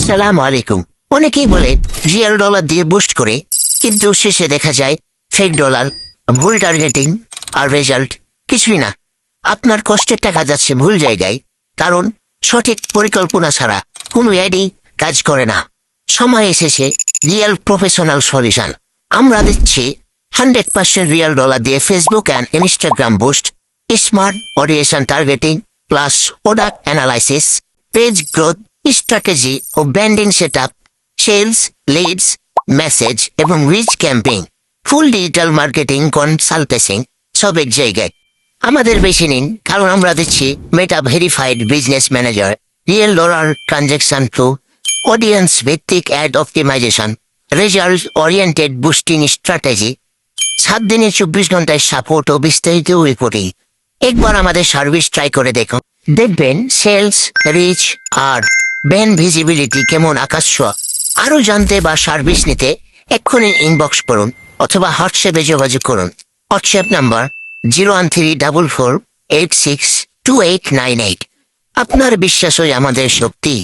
আসসালামু আলাইকুম। অনেকেই বলে রিয়েল ডলার দিয়ে বুস্ট করে, কিন্তু শেষে দেখা যায় ফেক ডলার, ভুল টার্গেটিং আর রেজাল্ট কিছুই না। আপনার কষ্টের টাকা যাচ্ছে ভুল জায়গায়, কারণ সঠিক পরিকল্পনা ছাড়া কোনো অ্যাডই কাজ করে না। সময় এসেছে রিয়েল প্রফেশনাল সলিউশন। আমরা দিচ্ছি 100% রিয়েল ডলার দিয়ে Facebook and Instagram boost, smart অডিয়েশন targeting plus product analysis, page growth strategy ও branding setup, sales, leads, message এবং reach campaign, full digital marketing consultancy সব এক জায়গায়। আমাদের বেশি নিন, কারণ আমরা দিচ্ছি Meta verified business manager, real dollar transaction flow, audience ভিত্তিক ad optimisation, result oriented boosting strategy, 7 দিনে 24 ঘন্টায় সাপোর্ট ও বিস্তারিত রিপোর্টিং। একবার আমাদের সার্ভিস ট্রাই করে দেখুন, দেখবেন সেলস, রিচ আর ব্র্যান্ড ভিজিবিলিটি কেমন আকাশ ছোঁয়া। আরো জানতে বা সার্ভিস নিতে এক্ষুনি ইনবক্স করুন অথবা হোয়াটসঅ্যাপে যোগাযোগ করুন। WhatsApp number 01344862898। আপনার বিশ্বাসই আমাদের শক্তি।